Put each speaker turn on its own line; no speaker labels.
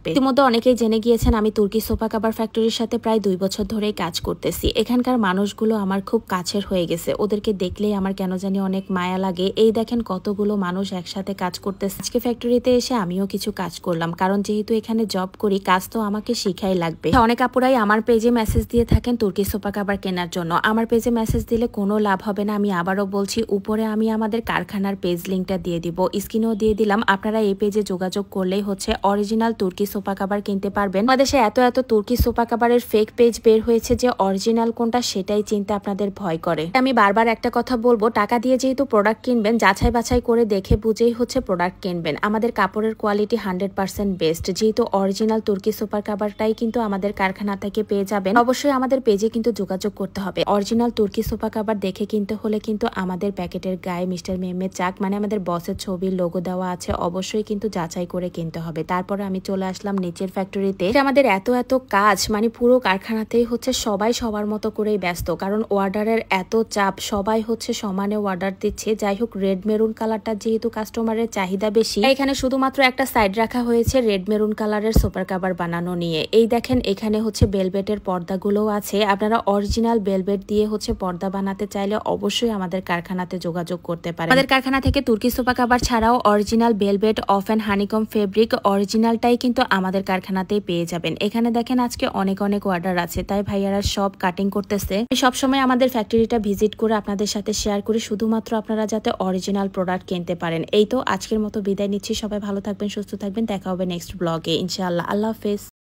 থাকবে। ইতিমধ্যে অনেকেই জেনে গিয়েছেন আমি তুর্কি সোফা কাভার ফ্যাক্টরির সাথে প্রায় 2 বছর ধরেই কাজ করতেছি। এখানকার মানুষগুলো আমার খুব কাছের হয়ে গেছে, ওদেরকে দেখলেই আমার কেন জানি অনেক মায়া লাগে। এই দেখেন কতগুলো মানুষ একসাথে কাজ করতেছে। আজকে ফ্যাক্টরিতে এসে আমিও কিছু কাজ করলাম, কারণ যেহেতু এখানে জব করি কাজ তো আমাকে শিখাই লাগবে। অনেক আপুরাই আমার পেজে মেসেজ দিয়ে থাকেন তুর্কি সোফা কাভার কেনার জন্য। আমার পেজে মেসেজ দিলে কোনো লাভ হবে না, আমি আবারও বলছি। উপরে আমি আমাদের কারখানার পেজ লিঙ্কটা দিয়ে দিব, স্ক্রিনেও দিয়ে দিলাম। আপনারা এই পেজে যোগাযোগ করলেই হচ্ছে অরিজিনাল তুর্কি সোফা কাভার কিনতে পারবেন। বাংলাদেশে এত তুর্কি সোফা কাভারের ফেক পেজ বের হয়েছে যে অরিজিনাল কোনটা সেটাই চিনতে আপনাদের ভয় করে। আমি বারবার একটা কথা বলবো, টাকা দিয়ে যেহেতু প্রোডাক্ট কিনবেন যাচাই বাছাই করে দেখে বুঝেই হচ্ছে প্রোডাক্ট কিনবেন। আমাদের কাপড়ের কোয়ালিটি 100% বেস্ট। যেহেতু অরিজিনাল তুর্কি সোফা কাভারটাই কিন্তু আমাদের কারখানা থেকে পেয়ে যাবেন। অবশ্যই আমাদের পেজে কিন্তু যোগাযোগ করতে হবে। অরিজিনাল তুর্কি সোফা কাভার দেখে কিনতে হলে কিন্তু আমাদের প্যাকেটের গায়ে মিস্টার মেহমেদ চাক মানে আমাদের বসের ছবির লোগো দেওয়া আছে, অবশ্যই কিন্তু যাচাই করে কিনতে হবে। তারপরে আমি চলে আসলাম নিচের ফ্যাক্টরিতে। আমাদের এত কাজ, মানে পুরো কারখানাতেই হচ্ছে সবাই সবার মতো করেই ব্যস্ত, কারণ অর্ডারের এত চাপ, সবাই হচ্ছে সমানে অর্ডার দিচ্ছে। যাই হোক, রেড মেরুন কালারটা যেহেতু কাস্টমারের চাহিদা বেশি, এখানে শুধুমাত্র একটা সাইড রাখা হয়েছে রেড মেরুন কালারের সোফা কাভার বানানো নিয়ে। এই দেখেন এখানে হচ্ছে বেলভেটের পর্দাগুলো আছে। আপনারা অরিজিনাল বেলভেট দিয়ে হচ্ছে পর্দা বানাতে চাইলে অবশ্যই আমাদের কারখানাতে যোগাযোগ করতে পারেন। আমাদের কারখানা থেকে তুর্কি সোফা কাভার ছাড়াও original velvet, off and honeycomb fabric অরিজিনালটাই কিন্তু আমাদের কারখানাতেই পেয়ে যাবেন। এখানে দেখেন আজকে অনেক অর্ডার আছে, তাই ভাইয়ারা সব কাটিং করতেছে। সবসময় আমাদের ফ্যাক্টরিটা ভিজিট করে আপনাদের সাথে শেয়ার করি, শুধুমাত্র আপনারা যাতে অরিজিনাল প্রোডাক্ট কিনতে পারেন। এই তো আজকের মতো বিদায় নিচ্ছি। সবাই ভালো থাকবেন, সুস্থ থাকবেন। দেখা হবে নেক্সট ব্লগে ইনশাআল্লাহ। আল্লাহ হাফেজ।